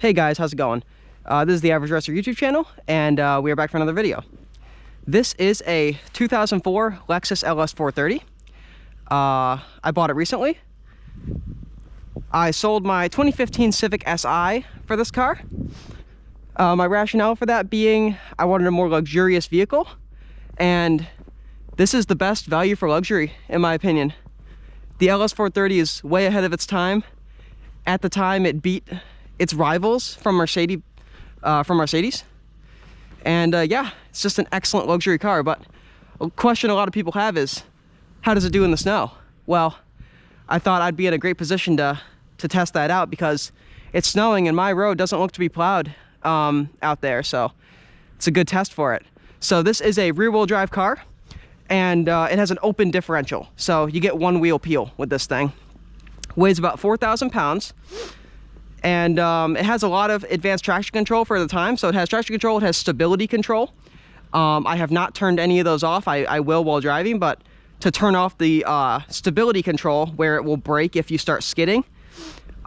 Hey guys, how's it going? This is the Average Racer YouTube channel, and we are back for another video. This is a 2004 Lexus LS430. I bought it recently. I sold my 2015 Civic Si for this car. My rationale for that being I wanted a more luxurious vehicle, and this is the best value for luxury in my opinion. The LS430 is way ahead of its time. At the time, it beat its rivals from Mercedes. And yeah, it's just an excellent luxury car. But a question a lot of people have is, how does it do in the snow? Well, I thought I'd be in a great position to test that out because it's snowing and my road doesn't look to be plowed out there. So it's a good test for it. So this is a rear-wheel drive car, and it has an open differential. So you get one wheel peel with this thing. Weighs about 4,000 pounds. And it has a lot of advanced traction control for the time. So it has traction control, it has stability control. I have not turned any of those off. I will while driving, but to turn off the stability control where it will break if you start skidding,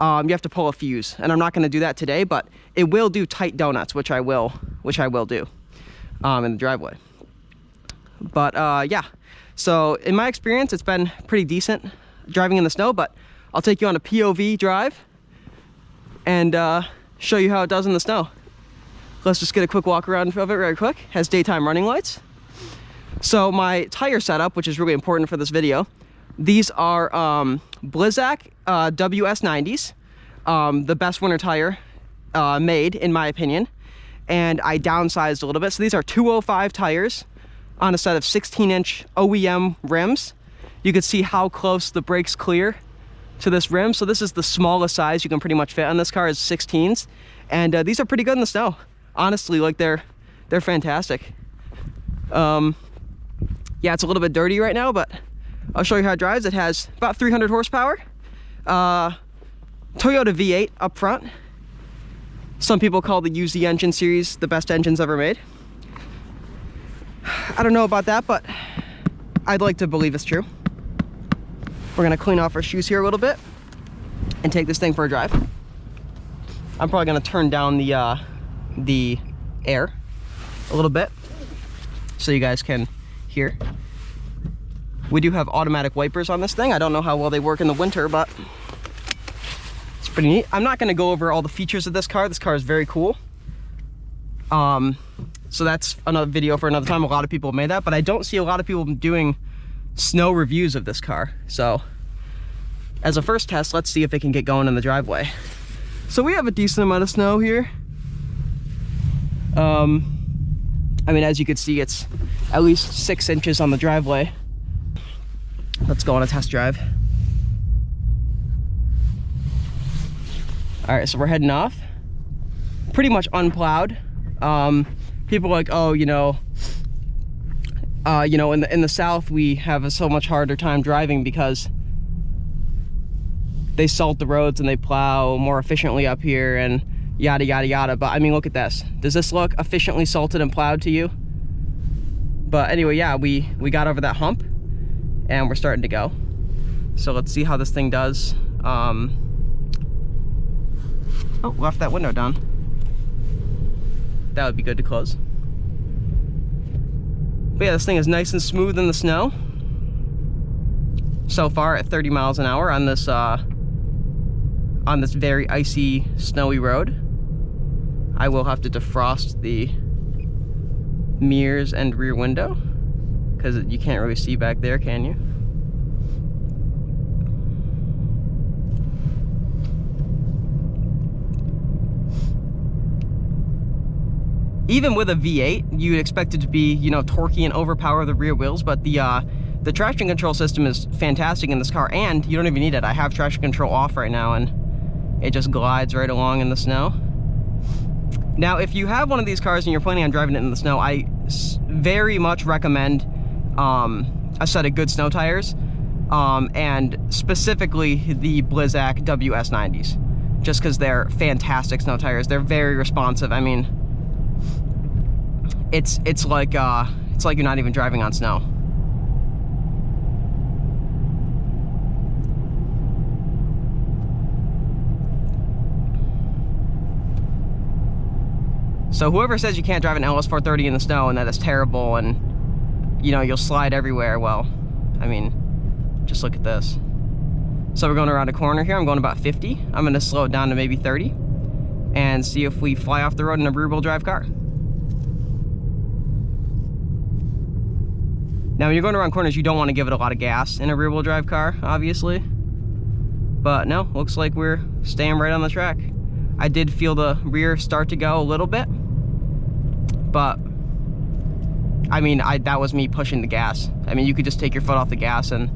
you have to pull a fuse. And I'm not gonna do that today, but it will do tight donuts, which I will do in the driveway. But yeah, so in my experience, it's been pretty decent driving in the snow, but I'll take you on a POV drive and show you how it does in the snow. Let's just get a quick walk around of it right quick. Has daytime running lights. So my tire setup, which is really important for this video, these are Blizzak WS90s, the best winter tire made in my opinion, and I downsized a little bit. So these are 205 tires on a set of 16-inch OEM rims. You can see how close the brakes clear to this rim. So this is the smallest size you can pretty much fit on this car is 16s, and these are pretty good in the snow. Honestly, like they're fantastic. Yeah, it's a little bit dirty right now, but I'll show you how it drives. It has about 300 horsepower. Toyota V8 up front. Some people call the UZ engine series the best engines ever made. I don't know about that, but I'd like to believe it's true. We're gonna clean off our shoes here a little bit and take this thing for a drive. I'm probably gonna turn down the air a little bit so you guys can hear. We do have automatic wipers on this thing. I don't know how well they work in the winter, but it's pretty neat. I'm not gonna go over all the features of this car. This car is very cool. So that's another video for another time. A lot of people have made that, but I don't see a lot of people doing snow reviews of this car. So as a first test, let's see if it can get going in the driveway. So we have a decent amount of snow here. I mean, as you can see, it's at least 6 inches on the driveway. Let's go on a test drive. All right, so we're heading off. Pretty much unplowed. People are like, oh, you know, in the South, we have a so much harder time driving because they salt the roads and they plow more efficiently up here and yada, yada, yada. But I mean, look at this. Does this look efficiently salted and plowed to you? But anyway, yeah, we got over that hump and we're starting to go. So let's see how this thing does. Oh, left that window down. That would be good to close. But yeah, this thing is nice and smooth in the snow. So far at 30 miles an hour on this very icy, snowy road. I will have to defrost the mirrors and rear window because you can't really see back there, can you? Even with a V8, you'd expect it to be, you know, torquey and overpower the rear wheels, but the traction control system is fantastic in this car, and you don't even need it. I have traction control off right now, and it just glides right along in the snow. Now, if you have one of these cars and you're planning on driving it in the snow, I very much recommend a set of good snow tires, and specifically the Blizzak WS90s, just because they're fantastic snow tires. They're very responsive. I mean, it's like you're not even driving on snow. So whoever says you can't drive an LS430 in the snow and that it's terrible and, you know, you'll slide everywhere, well, I mean, just look at this. So we're going around a corner here. I'm going about 50. I'm going to slow it down to maybe 30 and see if we fly off the road in a rear-wheel drive car. Now, when you're going around corners, you don't want to give it a lot of gas in a rear-wheel drive car, obviously. But no, looks like we're staying right on the track. I did feel the rear start to go a little bit, but I mean, that was me pushing the gas. I mean, you could just take your foot off the gas and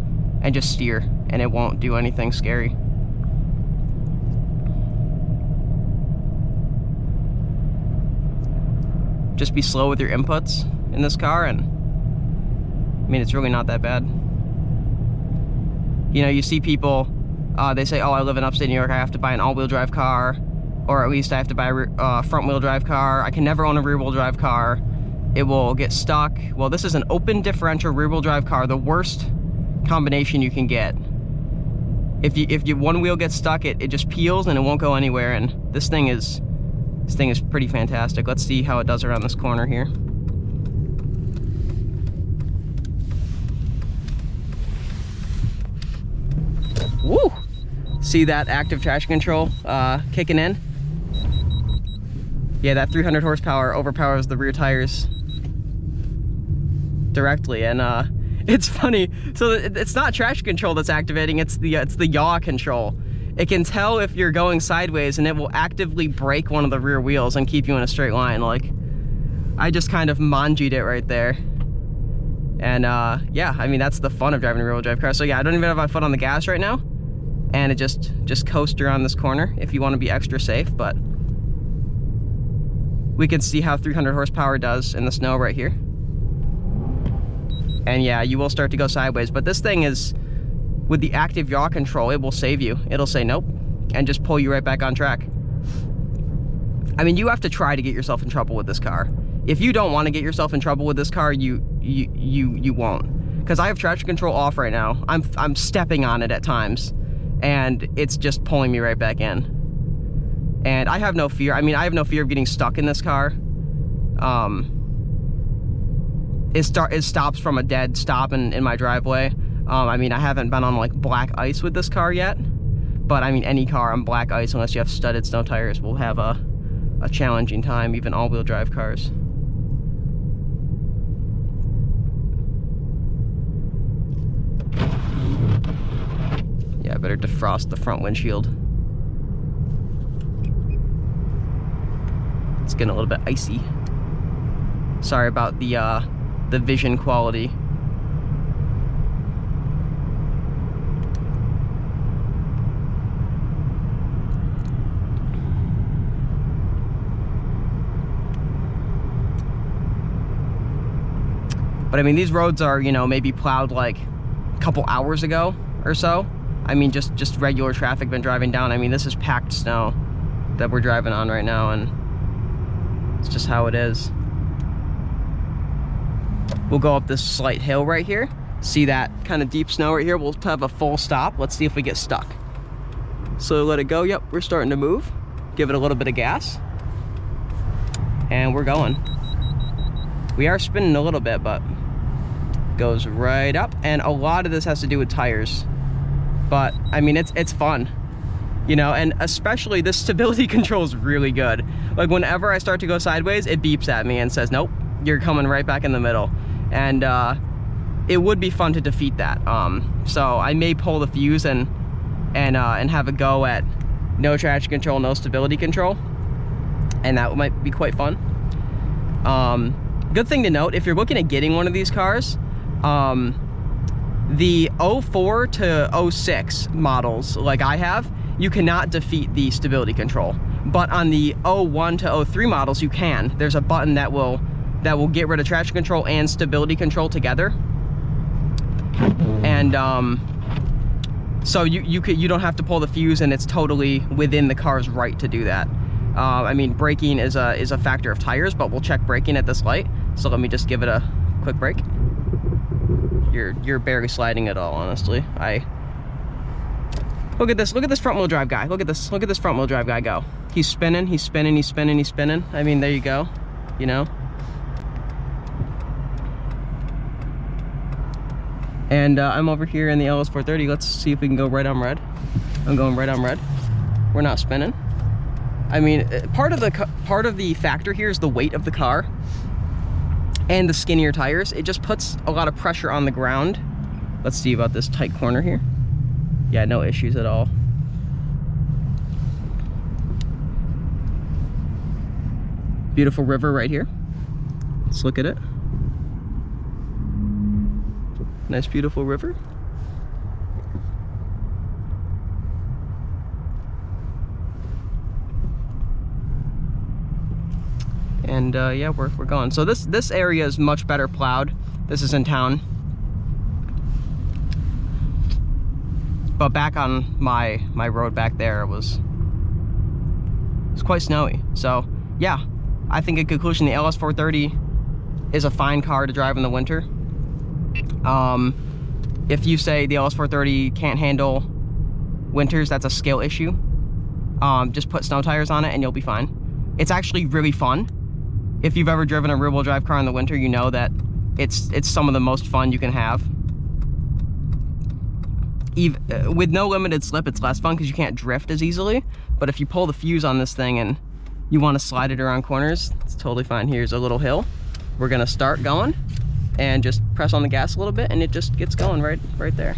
just steer, and it won't do anything scary. Just be slow with your inputs in this car, and I mean, it's really not that bad. You know, you see people, they say, oh, I live in upstate New York, I have to buy an all-wheel drive car, or at least I have to buy a front-wheel drive car. I can never own a rear-wheel drive car. It will get stuck. Well, this is an open differential rear-wheel drive car, the worst combination you can get. If you one wheel gets stuck, it just peels and it won't go anywhere, and this thing is pretty fantastic. Let's see how it does around this corner here. Woo! See that active traction control kicking in? Yeah, that 300 horsepower overpowers the rear tires directly, and it's funny. So it's not traction control that's activating; it's the yaw control. It can tell if you're going sideways, and it will actively brake one of the rear wheels and keep you in a straight line. Like, I just kind of manji'd it right there. And yeah, I mean, that's the fun of driving a rear-wheel drive car. So yeah, I don't even have my foot on the gas right now, and it just coasts around this corner if you want to be extra safe. But we can see how 300 horsepower does in the snow right here. And yeah, you will start to go sideways, but this thing is, with the active yaw control, it will save you. It'll say nope and just pull you right back on track. I mean, you have to try to get yourself in trouble with this car. If you don't want to get yourself in trouble with this car, you won't. Because I have traction control off right now. I'm stepping on it at times, and it's just pulling me right back in. And I have no fear. I mean, I have no fear of getting stuck in this car. It stops from a dead stop in my driveway. I mean, I haven't been on like black ice with this car yet, but I mean, any car on black ice, unless you have studded snow tires, will have a challenging time, even all-wheel drive cars. Yeah, I better defrost the front windshield. It's getting a little bit icy. Sorry about the vision quality. But I mean, these roads are, you know, maybe plowed like a couple hours ago or so. I mean, just regular traffic been driving down. I mean, this is packed snow that we're driving on right now, and it's just how it is. We'll go up this slight hill right here. See that kind of deep snow right here? We'll have a full stop. Let's see if we get stuck. So let it go. Yep, we're starting to move. Give it a little bit of gas. And we're going. We are spinning a little bit, but goes right up. And a lot of this has to do with tires. But I mean, it's fun, you know, and especially the stability control is really good. Like, whenever I start to go sideways, it beeps at me and says, nope, you're coming right back in the middle. And it would be fun to defeat that. So I may pull the fuse and have a go at no traction control, no stability control, and that might be quite fun. Good thing to note, if you're looking at getting one of these cars, the 04 to 06 models like I have, you cannot defeat the stability control. But on the 01 to 03 models, you can. There's a button that will get rid of traction control and stability control together. And so you don't have to pull the fuse, and it's totally within the car's right to do that. I mean, braking is a factor of tires, but we'll check braking at this light. So let me just give it a quick brake. You're barely sliding at all, honestly. Look at this front wheel drive guy. Look at this front wheel drive guy go. He's spinning, he's spinning, he's spinning, he's spinning. I mean, there you go, you know. And I'm over here in the LS430. Let's see if we can go right on red. I'm going right on red. We're not spinning. I mean, part of the factor here is the weight of the car and the skinnier tires. It just puts a lot of pressure on the ground. Let's see about this tight corner here. Yeah, no issues at all. Beautiful river right here. Let's look at it. Nice, beautiful river. And yeah, we're going. So this area is much better plowed. This is in town. But back on my road back there, it was quite snowy. So yeah, I think in conclusion, the LS430 is a fine car to drive in the winter. If you say the LS430 can't handle winters, that's a skill issue. Just put snow tires on it and you'll be fine. It's actually really fun. If you've ever driven a rear-wheel drive car in the winter, you know that it's some of the most fun you can have. With no limited slip, it's less fun because you can't drift as easily. But if you pull the fuse on this thing and you want to slide it around corners, it's totally fine. Here's a little hill. We're gonna start going and just press on the gas a little bit, and it just gets going right there.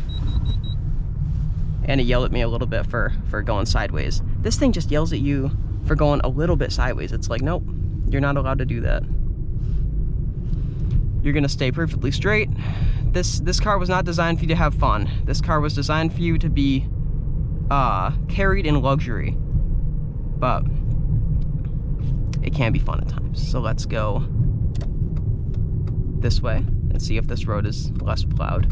And it yelled at me a little bit for going sideways. This thing just yells at you for going a little bit sideways. It's like, nope, you're not allowed to do that. You're gonna stay perfectly straight. This car was not designed for you to have fun. This car was designed for you to be carried in luxury. But it can be fun at times. So let's go this way and see if this road is less plowed.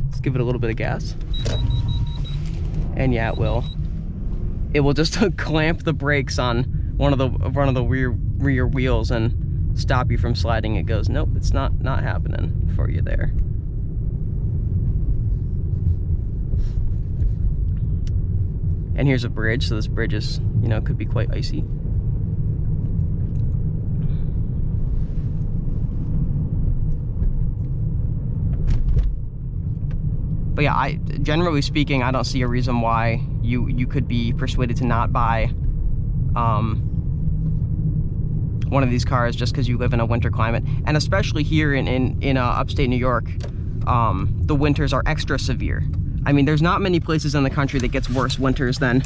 Let's give it a little bit of gas. And yeah, it will. It will just clamp the brakes on one of the rear wheels and stop you from sliding. It goes, nope, it's not happening for you there. And here's a bridge, so this bridge is, you know, could be quite icy. But yeah, generally speaking, I don't see a reason why you could be persuaded to not buy one of these cars just because you live in a winter climate. And especially here in upstate New York, the winters are extra severe. I mean, there's not many places in the country that gets worse winters than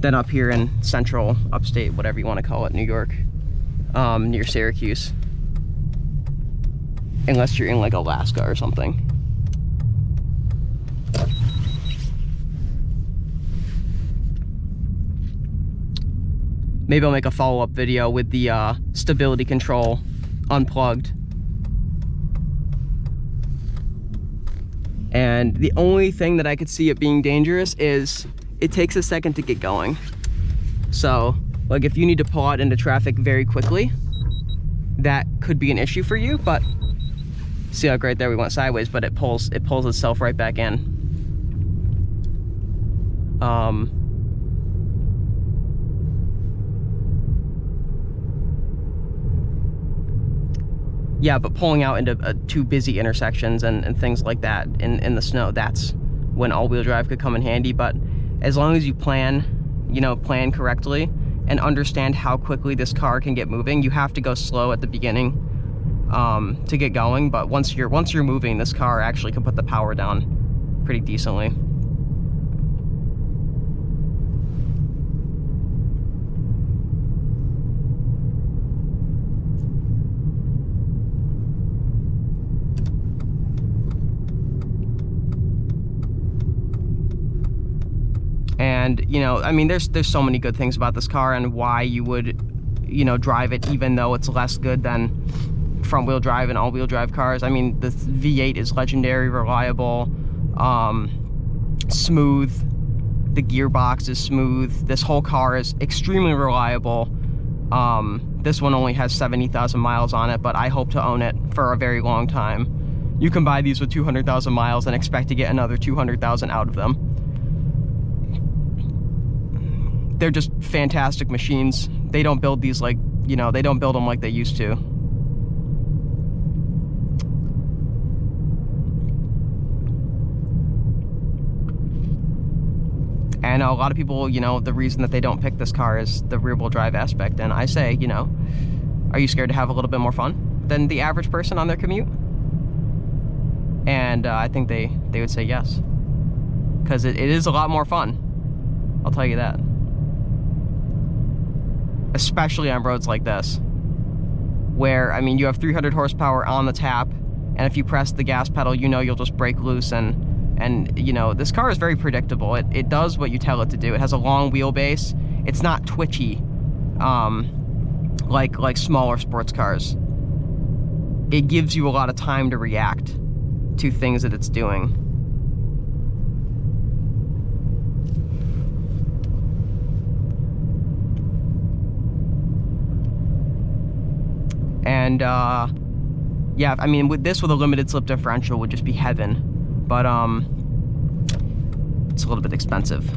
up here in central, upstate, whatever you want to call it, New York, near Syracuse. Unless you're in like Alaska or something. Maybe I'll make a follow-up video with the stability control unplugged. And the only thing that I could see it being dangerous is it takes a second to get going. So, like if you need to pull out into traffic very quickly, that could be an issue for you. But see, like right there, we went sideways, but it pulls itself right back in. Yeah, but pulling out into two busy intersections and things like that in the snow, that's when all-wheel drive could come in handy. But as long as you plan correctly and understand how quickly this car can get moving, you have to go slow at the beginning to get going. But once you're moving, this car actually can put the power down pretty decently. And, you know, I mean, there's so many good things about this car and why you would, you know, drive it even though it's less good than front-wheel drive and all-wheel drive cars. I mean, the V8 is legendary, reliable, smooth. The gearbox is smooth. This whole car is extremely reliable. This one only has 70,000 miles on it, but I hope to own it for a very long time You can buy these with 200,000 miles and expect to get another 200,000 out of them. They're just fantastic machines. They don't build these like, you know, they don't build them like they used to. And a lot of people, you know, the reason that they don't pick this car is the rear-wheel drive aspect. And I say, you know, are you scared to have a little bit more fun than the average person on their commute? And I think they would say yes. Because it is a lot more fun. I'll tell you that. Especially on roads like this. Where, I mean, you have 300 horsepower on the tap. And if you press the gas pedal, you know you'll just break loose. And you know, this car is very predictable. It does what you tell it to do. It has a long wheelbase. It's not twitchy. Like smaller sports cars. It gives you a lot of time to react to things that it's doing. And yeah, I mean, with a limited slip differential would just be heaven. But it's a little bit expensive.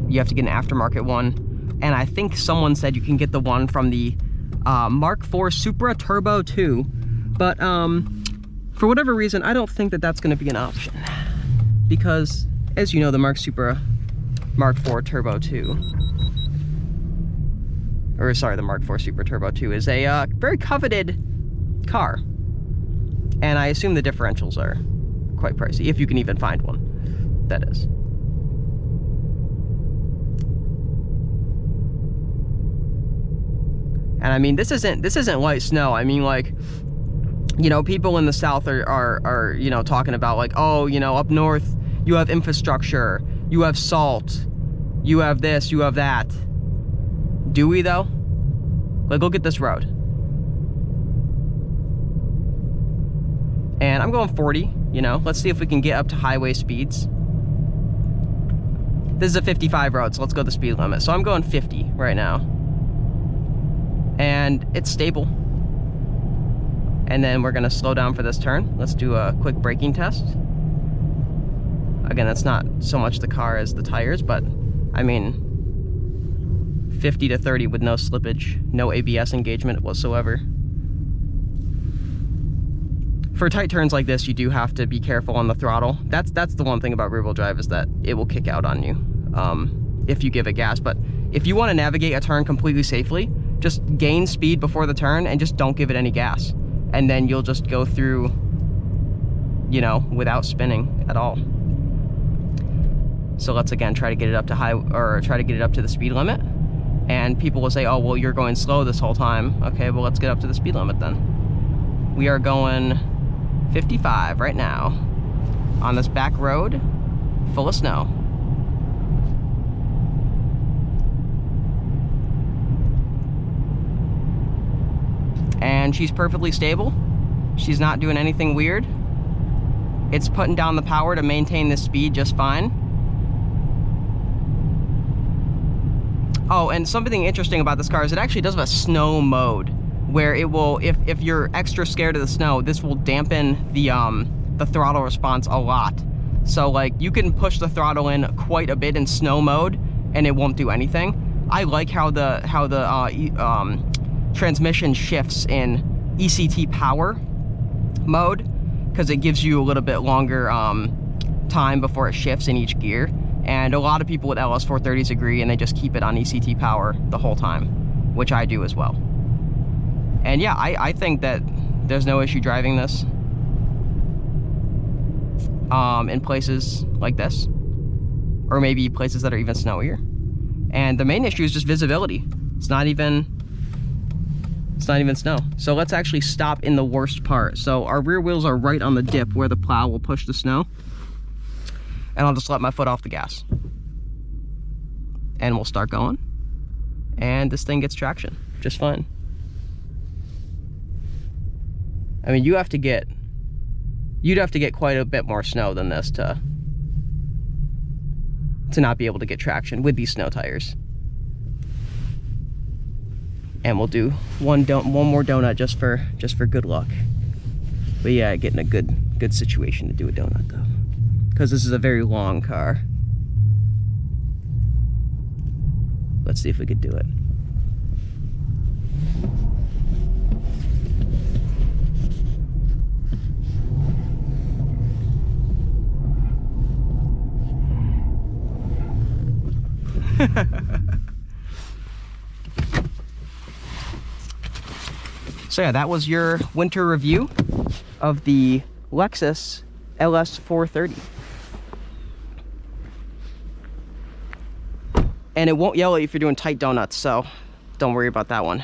You have to get an aftermarket one. And I think someone said you can get the one from the Mark IV Supra Turbo 2. But for whatever reason, I don't think that that's going to be an option. Because, as you know, the Mark IV Turbo 2, or sorry, the Mark IV Supra Turbo 2 is a very coveted car. And I assume the differentials are quite pricey, if you can even find one, that is. And I mean, this isn't light snow. I mean, like, you know, people in the South are you know, talking about like, oh, you know, up north you have infrastructure, you have salt, you have this, you have that. Do we though? Like, look at this road. And I'm going 40, you know, let's see if we can get up to highway speeds. This is a 55 road, so let's go the speed limit. So I'm going 50 right now. And it's stable. And then we're gonna slow down for this turn. Let's do a quick braking test. Again, that's not so much the car as the tires, but I mean, 50 to 30 with no slippage, no ABS engagement whatsoever. For tight turns like this, you do have to be careful on the throttle. That's the one thing about rear-wheel drive, is that it will kick out on you if you give it gas. But if you want to navigate a turn completely safely, just gain speed before the turn and just don't give it any gas. And then you'll just go through, you know, without spinning at all. So let's again try to get it up to try to get it up to the speed limit. And people will say, oh, well, you're going slow this whole time. Okay, well, let's get up to the speed limit then. We are going 55 right now on this back road full of snow. And she's perfectly stable. She's not doing anything weird. It's putting down the power to maintain this speed just fine. Oh, and something interesting about this car is it actually does have a snow mode, where it will, if you're extra scared of the snow, this will dampen the throttle response a lot. So like, you can push the throttle in quite a bit in snow mode and it won't do anything. I like how the transmission shifts in ECT power mode, because it gives you a little bit longer time before it shifts in each gear. And a lot of people with LS430s agree, and they just keep it on ECT power the whole time, which I do as well. And yeah, I think that there's no issue driving this in places like this, or maybe places that are even snowier. And the main issue is just visibility. It's not even snow. So let's actually stop in the worst part. So our rear wheels are right on the dip where the plow will push the snow. And I'll just let my foot off the gas. And we'll start going. And this thing gets traction just fine. I mean, you'd have to get quite a bit more snow than this to not be able to get traction with these snow tires. And we'll do one more donut just for good luck. But yeah, getting a good good situation to do a donut though, because this is a very long car. Let's see if we could do it. So yeah, that was your winter review of the Lexus LS430. And it won't yell at you if you're doing tight donuts, so don't worry about that one.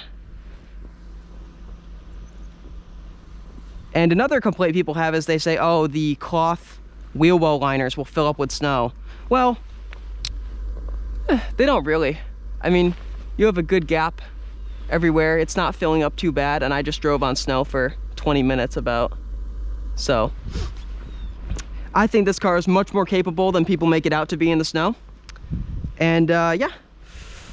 And another complaint people have is they say, oh, the cloth wheel well liners will fill up with snow. Well, they don't really. I mean, you have a good gap everywhere. It's not filling up too bad, and I just drove on snow for 20 minutes about. So I think this car is much more capable than people make it out to be in the snow. And yeah,